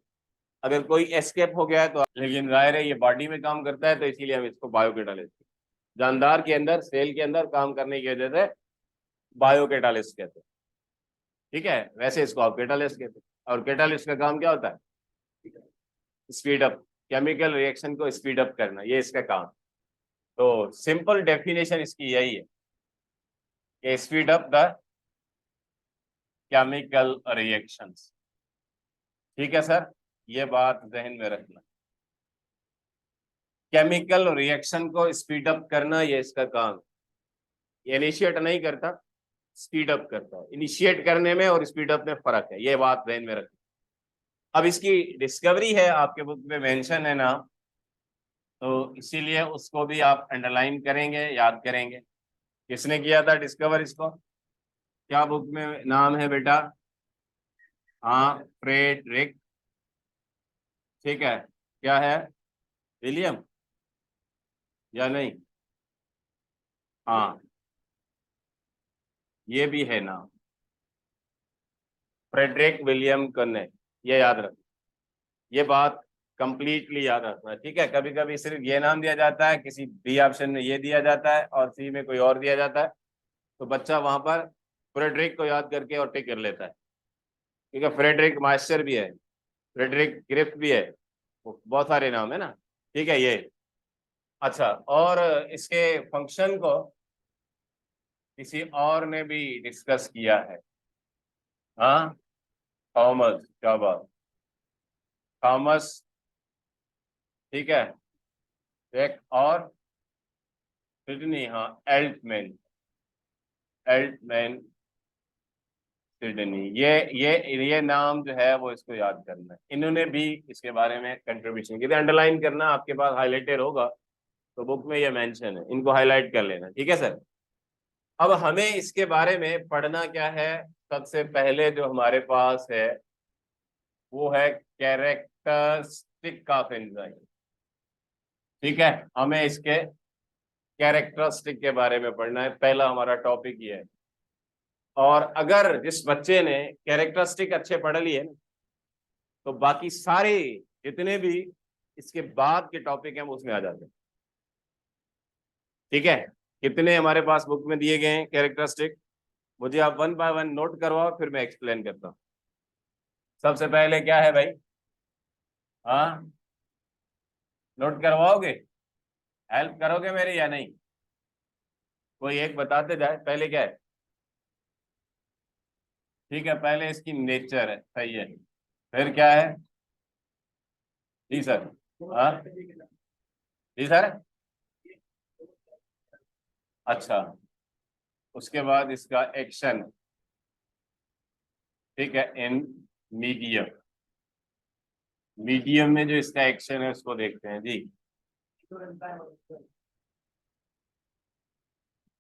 Speaker 1: अगर कोई एस्केप हो गया है तो, लेकिन जाहिर है ये बॉडी में काम करता है, तो इसीलिए हम इसको बायोकेटालिस्ट, जानदार के अंदर, सेल के अंदर काम करने की वजह से बायोकेटालिस्ट कहते हैं। ठीक है, वैसे इसको आप केटालिस्ट कहते हैं। और केटालिस्ट का काम क्या होता है, स्पीड अप, केमिकल रिएक्शन को स्पीड अप करना, ये इसका काम। तो सिंपल डेफिनेशन इसकी यही है कि speed up the chemical reactions. ठीक है सर, ये बात जहन में रखना। केमिकल रिएक्शन को स्पीड अप करना, ये इसका काम। ये इनिशिएट नहीं करता, स्पीड अप करता है। इनिशिएट करने में और स्पीड अप में फर्क है, ये बात जहन में रखना। अब इसकी डिस्कवरी है, आपके बुक में मेंशन है ना, तो इसीलिए उसको भी आप अंडरलाइन करेंगे, याद करेंगे। किसने किया था डिस्कवर इसको, क्या बुक में नाम है बेटा, हाँ, फ्रेडरिक। ठीक है, क्या है, विलियम या नहीं, हाँ, ये भी है नाम, फ्रेडरिक विलियम कर्ने। ये याद रख, ये बात कंप्लीटली याद रखना। ठीक है, कभी कभी सिर्फ ये नाम दिया जाता है, किसी बी ऑप्शन में ये दिया जाता है और सी में कोई और दिया जाता है, तो बच्चा वहां पर फ्रेडरिक को याद करके और टिक कर लेता है। ठीक है, फ्रेडरिक मास्टर भी है, फ्रेडरिक ग्रिफ्ट भी है, वो बहुत सारे नाम है ना। ठीक है, ये अच्छा। और इसके फंक्शन को किसी और ने भी डिस्कस किया है, हाँ, थॉमस, क्या बात। थॉमस, ठीक है, एक और सिडनी, हाँ एल्टमैन, एल्टमैन सिडनी। ये नाम जो है वो इसको याद करना है, इन्होंने भी इसके बारे में कंट्रीब्यूशन की थी। अंडरलाइन करना, आपके पास हाईलाइटर होगा तो बुक में ये मेंशन है, इनको हाईलाइट कर लेना, ठीक है सर। अब हमें इसके बारे में पढ़ना क्या है, सबसे पहले जो हमारे पास है वो है कैरेक्टरिस्टिक ऑफ एंजाइम, ठीक है। हमें इसके कैरेक्टरिस्टिक के बारे में पढ़ना है, पहला हमारा टॉपिक ये है। और अगर जिस बच्चे ने कैरेक्टरिस्टिक अच्छे पढ़ लिए ना, तो बाकी सारे जितने भी इसके बाद के टॉपिक हैं वो उसमें आ जाते हैं, ठीक है। कितने हमारे पास बुक में दिए गए हैं कैरेक्टरिस्टिक, मुझे आप वन बाय वन नोट करवाओ, फिर मैं एक्सप्लेन करता हूँ। सबसे पहले क्या है भाई, हाँ नोट करवाओगे, हेल्प करोगे मेरी या नहीं, कोई एक बताते जाए। पहले क्या है, ठीक है, पहले इसकी नेचर है, सही है। फिर क्या है, जी सर, हाँ जी सर, अच्छा, उसके बाद इसका एक्शन, ठीक है, इन मीडियम, मीडियम में जो इसका एक्शन है उसको देखते हैं जी,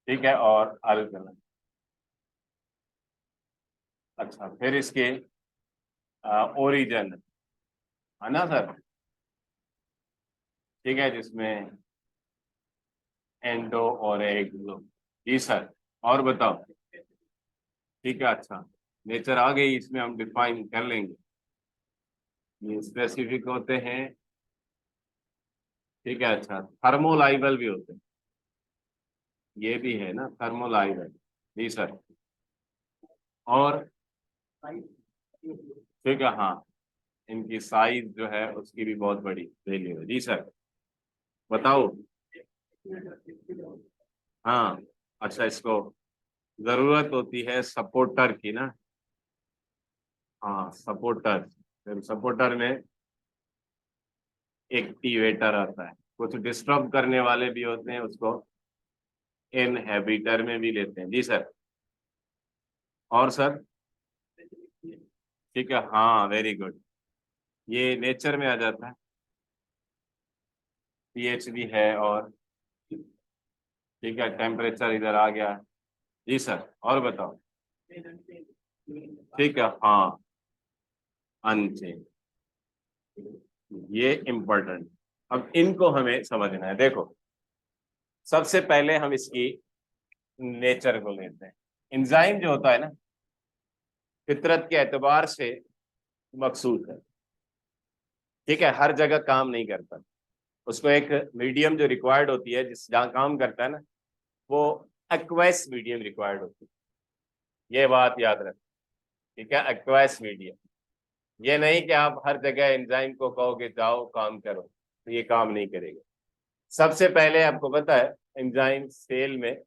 Speaker 1: ठीक है, और अल्कलम, अच्छा, फिर इसके ओरिजिन, है ना सर, ठीक है, जिसमें एंडो और एक्सो, जी सर, और बताओ, ठीक है, अच्छा, नेचर आ गई, इसमें हम डिफाइन कर लेंगे, ये स्पेसिफिक होते हैं, ठीक है, अच्छा, थर्मोलाइबल भी होते हैं, ये भी है ना थर्मोलाइबल, जी सर, और ठीक है, हाँ, इनकी साइज जो है उसकी भी बहुत बड़ी वैल्यू है, जी सर, बताओ, हाँ, अच्छा, इसको जरूरत होती है सपोर्टर की ना, हाँ सपोर्टर, फिर सपोर्टर में एक्टिवेटर आता है, कुछ डिस्टर्ब करने वाले भी होते हैं, उसको इनहेबिटर में भी लेते हैं, जी सर, और सर, ठीक है, हाँ वेरी गुड, ये नेचर में आ जाता है, पीएच भी है, और ठीक है, टेम्परेचर इधर आ गया, जी सर, और बताओ, ठीक है, हाँ अनचेंज, ये इम्पोर्टेंट। अब इनको हमें समझना है, देखो सबसे पहले हम इसकी नेचर को लेते हैं। एंजाइम जो होता है ना, फितरत के एतबार से मखसूस है, ठीक है, हर जगह काम नहीं करता, उसको एक मीडियम जो रिक्वायर्ड होती है, जिस जहाँ काम करता है ना, वो एक्वेस मीडियम रिक्वायर्ड होती है, ये बात याद रखें, ठीक है, एक्वेस मीडियम, ये नहीं कि आप हर जगह एंजाइम को कहोगे जाओ काम करो, तो ये काम नहीं करेगा। सबसे पहले आपको पता है एंजाइम सेल में,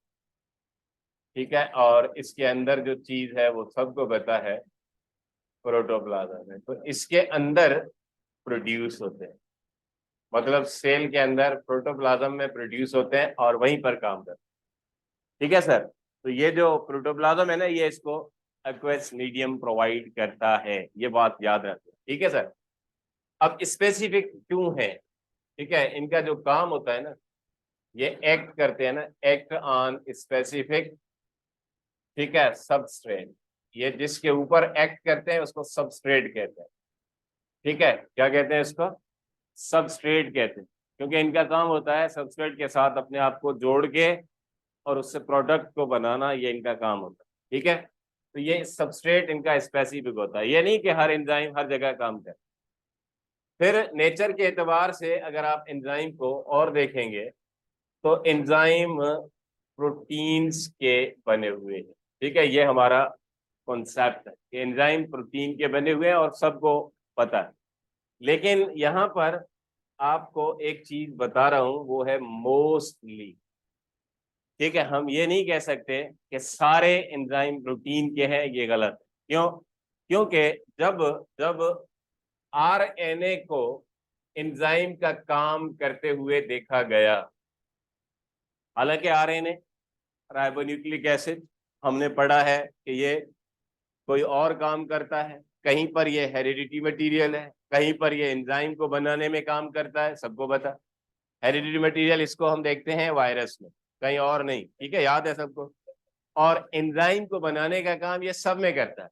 Speaker 1: ठीक है, और इसके अंदर जो चीज है वो सबको पता है, प्रोटोप्लाज्म है, तो इसके अंदर प्रोड्यूस होते हैं, मतलब सेल के अंदर प्रोटोप्लाज्म में प्रोड्यूस होते हैं और वहीं पर काम करते हैं, ठीक है सर। तो ये जो प्रोटोप्लाज्म है ना, ये इसको एक्वेस मीडियम प्रोवाइड करता है, ये बात याद रखें, ठीक है सर। अब स्पेसिफिक क्यों है, ठीक है, इनका जो काम होता है ना, ये एक्ट करते हैं ना, एक्ट ऑन स्पेसिफिक, ठीक है, सबस्ट्रेट, ये जिसके ऊपर एक्ट करते हैं उसको सबस्ट्रेट कहते हैं, ठीक है, क्या कहते हैं इसको, सबस्ट्रेट कहते हैं, क्योंकि इनका काम होता है सबस्ट्रेट के साथ अपने आप को जोड़ के और उससे प्रोडक्ट को बनाना, ये इनका काम होता है, ठीक है। तो ये सबस्ट्रेट इनका स्पेसिफिक होता है, ये नहीं कि हर एंजाइम हर जगह काम करे। फिर नेचर के एतबार से अगर आप एंजाइम को और देखेंगे, तो एंजाइम प्रोटीन्स के बने हुए हैं, ठीक है, ये हमारा कॉन्सेप्ट है कि एंजाइम प्रोटीन के बने हुए हैं और सबको पता है। लेकिन यहाँ पर आपको एक चीज बता रहा हूं, वो है मोस्टली, ठीक है, हम ये नहीं कह सकते कि सारे एंजाइम प्रोटीन के हैं, ये गलत है। क्यों, क्योंकि जब जब आरएनए को एंजाइम का काम करते हुए देखा गया। हालांकि आरएनए, राइबोन्यूक्लिक एसिड, हमने पढ़ा है कि ये कोई और काम करता है, कहीं पर ये हेरिडिटी मटेरियल है, कहीं पर ये एंजाइम को बनाने में काम करता है, सबको पता। हेरिडिटी मटेरियल इसको हम देखते हैं वायरस में, कहीं और नहीं, ठीक है, याद है सबको। और एंजाइम को बनाने का काम ये सब में करता है,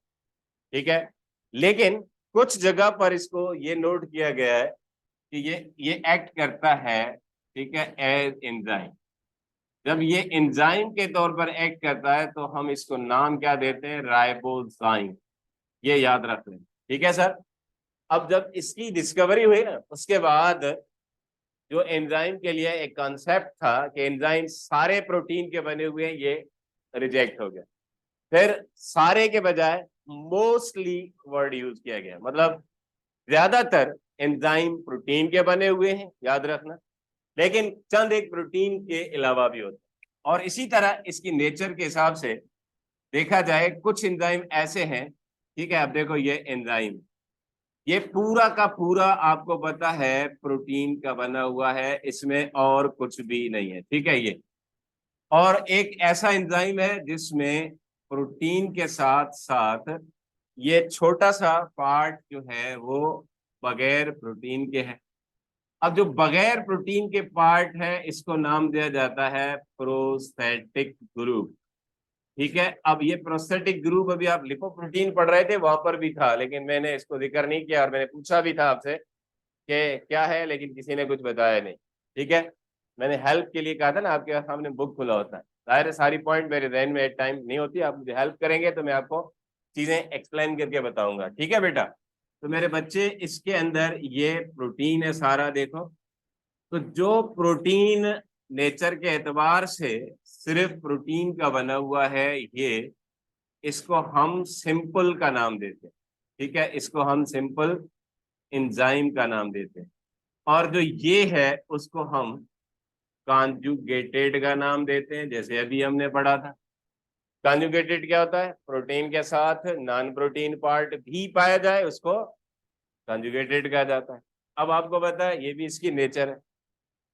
Speaker 1: ठीक है। लेकिन कुछ जगह पर इसको ये नोट किया गया है कि ये एक्ट करता है, ठीक है, एज एंजाइम। जब ये एंजाइम के तौर पर एक्ट करता है तो हम इसको नाम क्या देते हैं, राइबोजाइम। ये याद रख लें, ठीक है सर। अब जब इसकी डिस्कवरी हुई ना, उसके बाद जो एंजाइम के लिए एक कॉन्सेप्ट था कि एंजाइम सारे प्रोटीन के बने हुए हैं, ये रिजेक्ट हो गया। फिर सारे के बजाय मोस्टली वर्ड यूज किया गया, मतलब ज्यादातर एंजाइम प्रोटीन के बने हुए हैं, याद रखना, लेकिन चंद एक प्रोटीन के अलावा भी होते हैं। और इसी तरह इसकी नेचर के हिसाब से देखा जाए, कुछ एंजाइम ऐसे हैं, ठीक है, अब देखो ये एंजाइम, ये पूरा का पूरा आपको पता है प्रोटीन का बना हुआ है, इसमें और कुछ भी नहीं है, ठीक है ये। और एक ऐसा एंजाइम है जिसमें प्रोटीन के साथ साथ ये छोटा सा पार्ट जो है वो बगैर प्रोटीन के है। अब जो बगैर प्रोटीन के पार्ट है, इसको नाम दिया जाता है प्रोस्थेटिक ग्रुप, ठीक है। अब ये प्रोस्थेटिक ग्रुप, अभी आप लिपोप्रोटीन पढ़ रहे थे, वहां पर भी था, लेकिन मैंने इसको जिक्र नहीं किया, और मैंने पूछा भी था आपसे कि क्या है, लेकिन किसी ने कुछ बताया नहीं, ठीक है। मैंने हेल्प के लिए कहा था ना, आपके सामने बुक खुला होता है, जाहिर है सारी पॉइंट मेरे जहन में एट टाइम नहीं होती, आप मुझे हेल्प करेंगे तो मैं आपको चीजें एक्सप्लेन करके बताऊंगा, ठीक है बेटा। तो मेरे बच्चे, इसके अंदर ये प्रोटीन है सारा, देखो। तो जो प्रोटीन नेचर के एतबार से सिर्फ प्रोटीन का बना हुआ है, ये, इसको हम सिंपल का नाम देते हैं, ठीक है, इसको हम सिंपल एंजाइम का नाम देते हैं। और जो ये है उसको हम कॉन्जुगेटेड का नाम देते हैं, जैसे अभी हमने पढ़ा था। कॉन्जुगेटेड क्या होता है, प्रोटीन के साथ नॉन प्रोटीन पार्ट भी पाया जाए उसको कॉन्जुगेटेड कहा जाता है। अब आपको पता है ये भी इसकी नेचर है।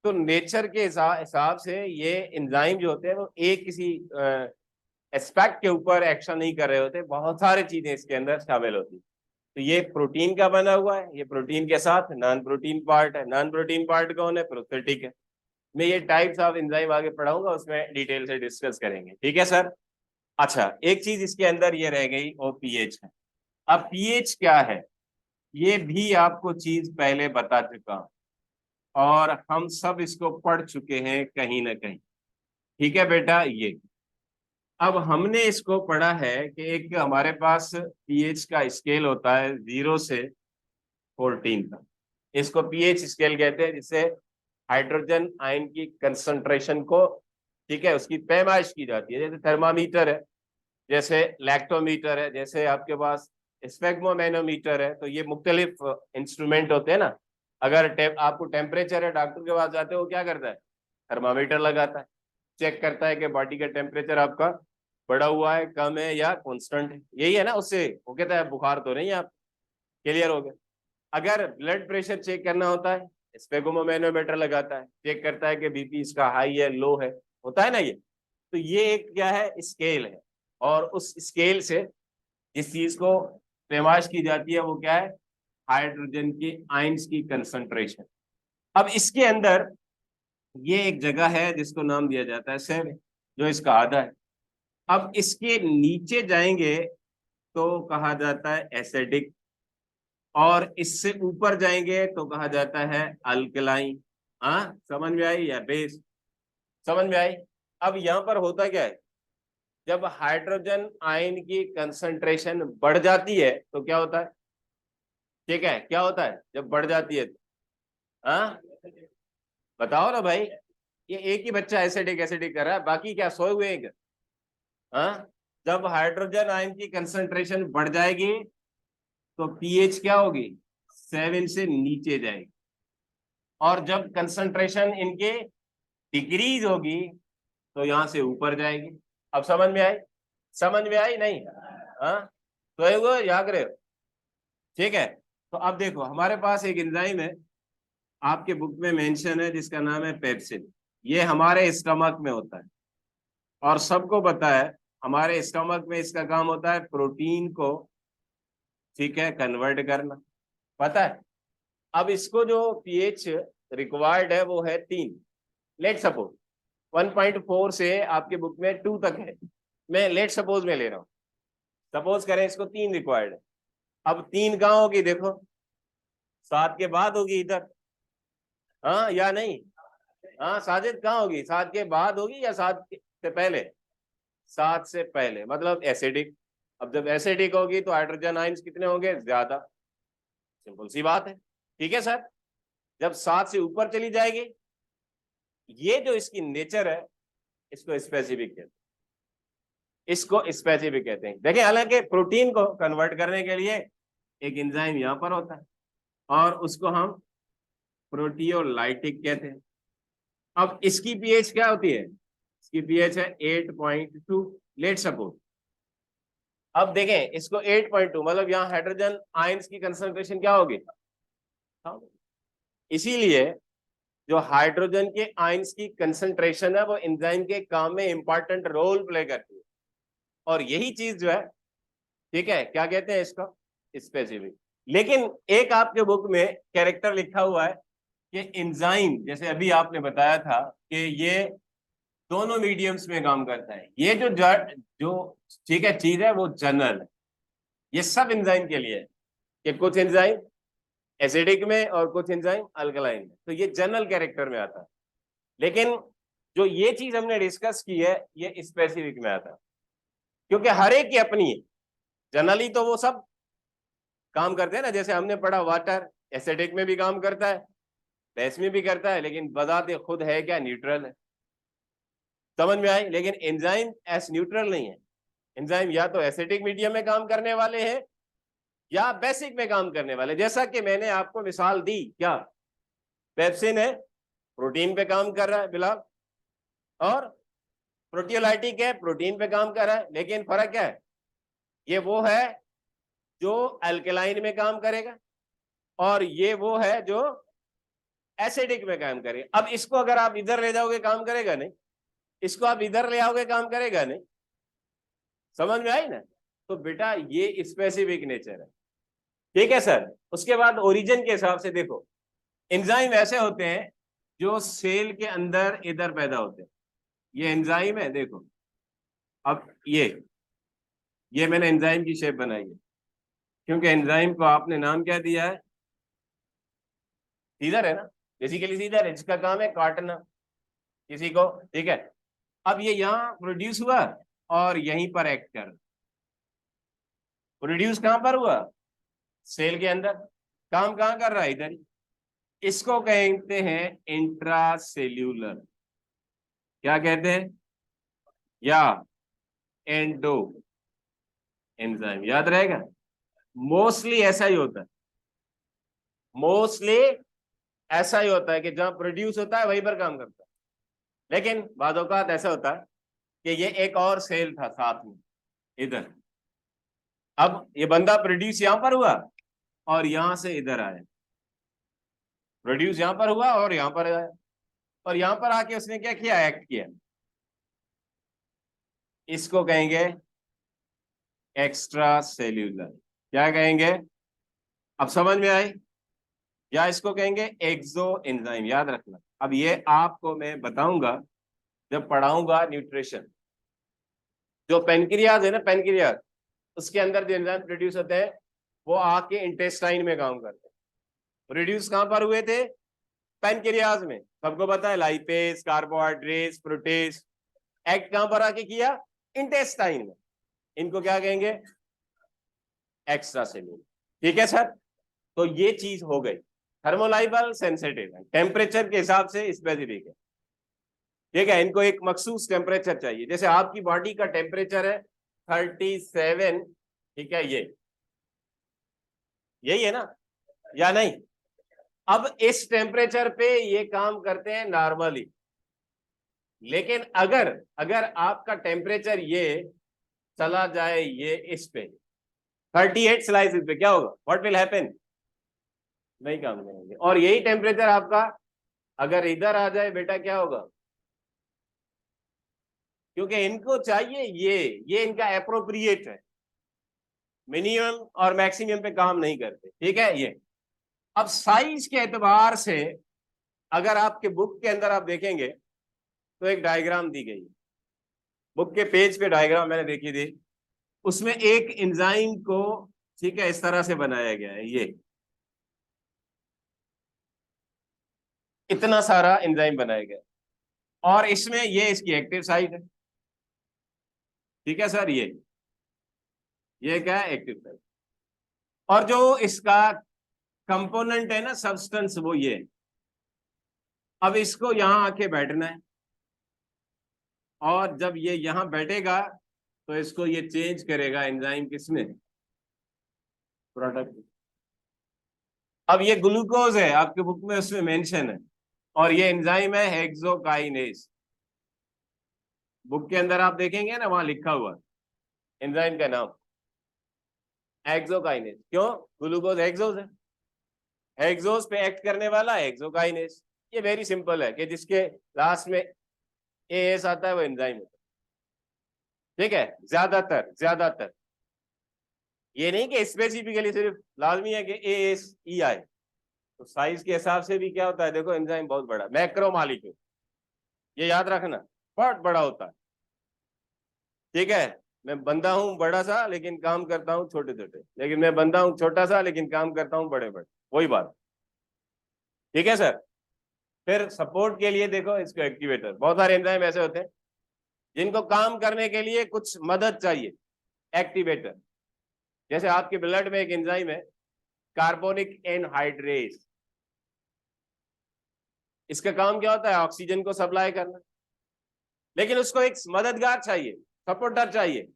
Speaker 1: तो नेचर के हिसाब से ये एंजाइम जो होते हैं वो एक किसी एस्पेक्ट के ऊपर एक्शन नहीं कर रहे होते, बहुत सारी चीजें इसके अंदर शामिल होती। तो ये प्रोटीन का बना हुआ है, ये प्रोटीन के साथ नॉन प्रोटीन पार्ट है। नॉन प्रोटीन पार्ट कौन है, प्रोस्थेटिक है। मैं ये टाइप्स ऑफ एंजाइम आगे पढ़ाऊंगा, उसमें डिटेल से डिस्कस करेंगे, ठीक है सर। अच्छा, एक चीज इसके अंदर ये रह गई, वो पीएच है। अब पीएच क्या है, ये भी आपको चीज पहले बता चुका हूं, और हम सब इसको पढ़ चुके हैं कहीं ना कहीं, ठीक है बेटा। ये अब हमने इसको पढ़ा है कि एक हमारे पास पीएच का स्केल होता है 0 से 14 तक, इसको पीएच स्केल कहते हैं, जिससे हाइड्रोजन आयन की कंसंट्रेशन को, ठीक है, उसकी पैमाइश की जाती है। जैसे थर्मामीटर है, जैसे लैक्टोमीटर है, जैसे आपके पास स्पेग्मोमेनोमीटर है, तो ये मुख्तलिफ इंस्ट्रूमेंट होते हैं ना। अगर आपको टेम्परेचर है, डॉक्टर के पास जाते हो, क्या करता है, थर्मामीटर लगाता है, चेक करता है कि बॉडी का टेम्परेचर आपका बढ़ा हुआ है, कम है या कांस्टेंट है, यही है ना। उससे वो कहता है बुखार तो नहीं है, आप क्लियर हो गए। अगर ब्लड प्रेशर चेक करना होता है, स्पेगोमोमेनोमीटर लगाता है, चेक करता है कि बीपी इसका हाई है लो है, होता है ना ये। तो ये एक क्या है, स्केल है, और उस स्केल से जिस चीज को पैमाइश की जाती है वो क्या है, हाइड्रोजन की आयंस की कंसंट्रेशन। अब इसके अंदर ये एक जगह है जिसको नाम दिया जाता है सेल, जो इसका आधा है। अब इसके नीचे जाएंगे तो कहा जाता है एसिडिक, और इससे ऊपर जाएंगे तो कहा जाता है अल्कलाइन। हाँ, समझ में आई, या बेस, समझ में आई। अब यहाँ पर होता क्या है, जब हाइड्रोजन आयन की कंसंट्रेशन बढ़ जाती है तो क्या होता है, ठीक है, क्या होता है जब बढ़ जाती है तो, हाँ, बताओ ना भाई। ये एक ही बच्चा एसिडिक एसिडिक कर रहा है, बाकी क्या सोए हुए हैं क्या? हाँ, जब हाइड्रोजन आयन की कंसंट्रेशन बढ़ जाएगी तो पीएच क्या होगी, 7 से नीचे जाएगी। और जब कंसंट्रेशन इनके डिक्रीज होगी तो यहां से ऊपर जाएगी। अब समझ में आई, समझ में आई नहीं? हाँ, तो वो याद रहे, ठीक है। तो अब देखो हमारे पास एक एंजाइम है, आपके बुक में मेंशन है, जिसका नाम है पेप्सिन। ये हमारे स्टमक में होता है और सबको पता है हमारे स्टमक में इसका काम होता है प्रोटीन को, ठीक है, कन्वर्ट करना, पता है। अब इसको जो पीएच रिक्वायर्ड है वो है 3। लेट सपोज 1.4 से आपके बुक में 2 तक है, मैं लेट सपोज में ले रहा हूँ। सपोज करें इसको 3 रिक्वायर्ड है। अब 3 कहाँ होगी देखो, 7 के बाद होगी इधर, हाँ या नहीं? हाँ साजिद, कहाँ होगी? 7 के बाद होगी या 7 से पहले? 7 से पहले, मतलब एसिडिक। अब जब एसिडिक होगी तो हाइड्रोजन आयंस कितने होंगे? ज्यादा। सिंपल सी बात है, ठीक है सर। जब 7 से ऊपर चली जाएगी, ये जो इसकी नेचर है इसको स्पेसिफिक कहते हैं, इसको स्पेसिफिक कहते हैं। देखिए हालांकि प्रोटीन को कन्वर्ट करने के लिए एक एंजाइम यहाँ पर होता है और उसको हम प्रोटियोलाइटिक कहते हैं। अब इसकी पीएच क्या होती है? इसकी पीएच है 8.2। लेट सपोज अब देखें इसको 8.2, मतलब यहाँ हाइड्रोजन आयंस की कंसंट्रेशन क्या होगी? इसीलिए जो हाइड्रोजन के आयंस की कंसंट्रेशन है वो एंजाइम के काम में इंपॉर्टेंट रोल प्ले करती है। और यही चीज जो है, ठीक है, क्या कहते हैं इसका? स्पेसिफिक। लेकिन एक आपके बुक में कैरेक्टर लिखा हुआ है कि एंजाइम, जैसे अभी आपने बताया था कि ये दोनों मीडियम्स में काम करता है, ये जो ठीक है चीज है वो जनरल है। ये सब एंजाइम के लिए है कि कुछ एंजाइम एसिडिक में और कुछ एंजाइम अल्कलाइन में, तो ये जनरल कैरेक्टर में आता है। लेकिन जो ये चीज हमने डिस्कस की है ये स्पेसिफिक में आता है, क्योंकि हर एक की अपनी है। जनरली तो वो सब काम करते हैं ना, जैसे हमने पढ़ा वाटर एसिडिक में भी काम करता है, बेस में भी करता है, लेकिन बजाते खुद है क्या? न्यूट्रल है। समझ में आई? लेकिन एंजाइम एस न्यूट्रल नहीं है। एंजाइम या तो एसिडिक मीडियम में काम करने वाले हैं या बेसिक में काम करने वाले। जैसा कि मैंने आपको मिसाल दी, क्या पेप्सिन है, प्रोटीन पे काम कर रहा है बिलाल, और प्रोटियोलाइटिक है, प्रोटीन पे काम कर रहा है। लेकिन फर्क क्या है? ये वो है जो अल्कलाइन में काम करेगा और ये वो है जो एसिडिक में काम करेगा। अब इसको अगर आप इधर ले जाओगे काम करेगा नहीं, इसको आप इधर ले आओगे काम करेगा नहीं। समझ में आई ना? तो बेटा ये स्पेसिफिक नेचर है, ठीक है सर। उसके बाद ओरिजिन के हिसाब से देखो, एंजाइम ऐसे होते हैं जो सेल के अंदर इधर पैदा होते हैं। ये एंजाइम है, देखो। अब ये मैंने एंजाइम की शेप बनाई है, क्योंकि एंजाइम को आपने नाम क्या दिया है? सीजर है ना, बेसिकली सीजर है, जिसका काम है काटना किसी को, ठीक है। अब ये यहाँ प्रोड्यूस हुआ और यहीं पर एक्ट कर, प्रोड्यूस कहां पर हुआ? सेल के अंदर। काम कहां कर रहा है? इधर। इसको कहते हैं इंट्रासेल्यूलर, क्या कहते हैं? या एंडो एंजाइम, याद रहेगा। मोस्टली ऐसा ही होता है, मोस्टली ऐसा ही होता है कि जहां प्रोड्यूस होता है वहीं पर काम करता है। लेकिन बाद औकात ऐसा होता है कि ये एक और सेल था साथ में इधर। अब ये बंदा प्रोड्यूस यहां पर हुआ और यहां से इधर आया, प्रोड्यूस यहां पर हुआ और यहां पर आया, और यहां पर आके उसने क्या किया? एक्ट किया। इसको कहेंगे एक्स्ट्रा सेल्यूलर, क्या कहेंगे? अब समझ में आई? या इसको कहेंगे एक्सो एंजाइम, याद रखना। अब ये आपको मैं बताऊंगा जब पढ़ाऊंगा न्यूट्रिशन। जो पेनक्रियाज है ना, पेनक्रियाज, उसके अंदर जो एंजाइम प्रोड्यूस होते हैं वो आके इंटेस्टाइन में काम करते हैं। प्रोड्यूस कहां पर हुए थे? पेनक्रियाज में। सबको पता है लाइपेज, कार्बोहाइड्रेट्स, प्रोटीज। एक्ट कहां पर आके किया? इंटेस्टाइन में। इनको क्या कहेंगे? एक्स्ट्रा सेल्यूलर, ठीक है सर। तो ये चीज हो गई। थर्मोलाइबल सेंसिटिव है, टेम्परेचर के हिसाब से स्पेसिफिक है, ठीक है। इनको एक मखसूस टेम्परेचर चाहिए। जैसे आपकी बॉडी का टेम्परेचर है 37, ठीक है, ये यही है ना, या नहीं? अब इस टेम्परेचर पे ये काम करते हैं नॉर्मली। लेकिन अगर अगर आपका टेम्परेचर ये चला जाए ये इस पे 38 स्लाइसिस पे, क्या होगा? What will happen? नहीं काम करेंगे। और यही टेम्परेचर आपका अगर इधर आ जाए बेटा क्या होगा, क्योंकि इनको चाहिए ये इनका एप्रोप्रिएट है, मिनिमम और मैक्सिमम पे काम नहीं करते, ठीक है ये। अब साइज के एतबार से अगर आपके बुक के अंदर आप देखेंगे तो एक डायग्राम दी गई, बुक के पेज पे डायग्राम मैंने देखी थी, उसमें एक एंजाइम को, ठीक है, इस तरह से बनाया गया है, ये इतना सारा एंजाइम बनाया गया और इसमें ये इसकी एक्टिव साइट है, ठीक है सर, ये क्या है, एक्टिव साइट। और जो इसका कंपोनेंट है ना, सब्सटेंस, वो ये। अब इसको यहां आके बैठना है और जब ये यहां बैठेगा तो इसको ये चेंज करेगा एंजाइम किसमें, प्रोडक्ट। अब ये ग्लूकोज है आपके बुक में, उसमें मेंशन है, और ये एंजाइम है हेक्सोकाइनेज। बुक के अंदर आप देखेंगे ना, वहां लिखा हुआ एंजाइम का नाम हेक्सोकाइनेज। क्यों, ग्लूकोज हेक्सोज है, हेक्सोज पे एक्ट करने वाला हेक्सोकाइनेज। ये वेरी सिंपल है कि जिसके लास्ट में एएस आता है वो एंजाइम होता है, ठीक है। ज्यादातर ये नहीं कि स्पेसिफिकली सिर्फ लाजमी है कि एएस ई आए। तो साइज के हिसाब से भी क्या होता है, देखो एंजाइम बहुत बड़ा, मैक्रो मॉलिक्यूल, ये याद रखना, बहुत बड़ा होता है, ठीक है। मैं बंदा हूं बड़ा सा लेकिन काम करता हूं छोटे छोटे, लेकिन मैं बंदा हूं छोटा सा लेकिन काम करता हूं बड़े बड़े, वही बात, ठीक है सर। फिर सपोर्ट के लिए देखो इसको एक्टिवेटर, बहुत सारे एंजाइम ऐसे होते हैं जिनको काम करने के लिए कुछ मदद चाहिए, एक्टिवेटर। जैसे आपके ब्लड में एक एंजाइम है कार्बोनिक एनहाइड्रेज, इसका काम क्या होता है, ऑक्सीजन को सप्लाई करना, लेकिन उसको एक मददगार चाहिए, सपोर्टर चाहिए,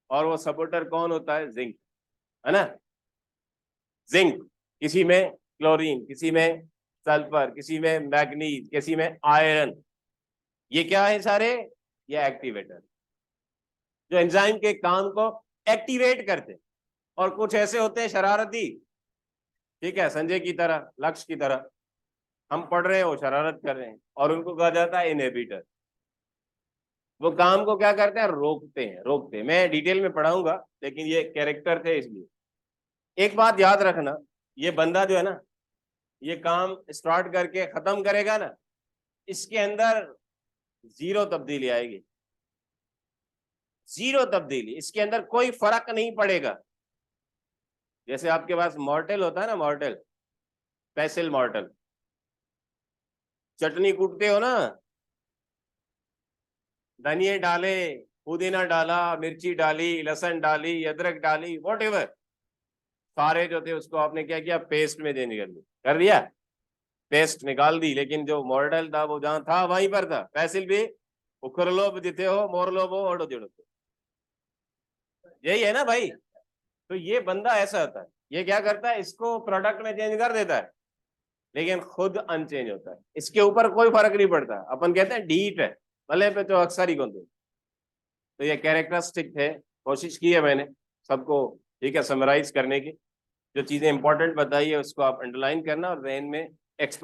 Speaker 1: और वो सपोर्टर कौन होता है, जिंक, है ना। जिंक, किसी में क्लोरीन, किसी में सल्फर, किसी में मैग्नीज, किसी में आयरन, ये क्या है सारे, ये एक्टिवेटर जो एंजाइम के काम को एक्टिवेट करते हैं। और कुछ ऐसे होते हैं शरारती, ठीक है, संजय की तरह, लक्ष्य की तरह, हम पढ़ रहे हैं वो शरारत कर रहे हैं, और उनको कहा जाता है इनहिबिटर। वो काम को क्या करते हैं, रोकते हैं। मैं डिटेल में पढ़ाऊंगा, लेकिन ये कैरेक्टर थे इसलिए। एक बात याद रखना, ये बंदा जो है ना, ये काम स्टार्ट करके खत्म करेगा ना, इसके अंदर जीरो तब्दीली आएगी, जीरो तब्दीली, इसके अंदर कोई फर्क नहीं पड़ेगा। जैसे आपके पास मॉर्टेल होता है ना, मॉर्टेल, पेसिल मॉर्टेल, चटनी कूटते हो ना, धनिया डाले, पुदीना डाला, मिर्ची डाली, लहसुन डाली, अदरक डाली, वॉट एवर, सारे जो थे उसको आपने क्या किया, पेस्ट में चेंज कर दिया, पेस्ट निकाल दी, लेकिन जो मॉर्टेल था वो जहां था वहीं पर था। पेसिल भी उखरलो जिते हो, मोरलो वो ओडो जिड़ो, यही है ना भाई। तो ये बंदा ऐसा होता है, ये क्या करता है, इसको प्रोडक्ट में चेंज कर देता है, लेकिन खुद अनचेंज होता है, इसके ऊपर कोई फर्क नहीं पड़ता। अपन कहते हैं डीट है, भले पे तो अक्सर ही कौन दे। तो ये कैरेक्टरिस्टिक थे, कोशिश की है मैंने सबको, ठीक है, समराइज करने की। जो चीजें इंपॉर्टेंट बताई है उसको आप अंडरलाइन करना और जहन में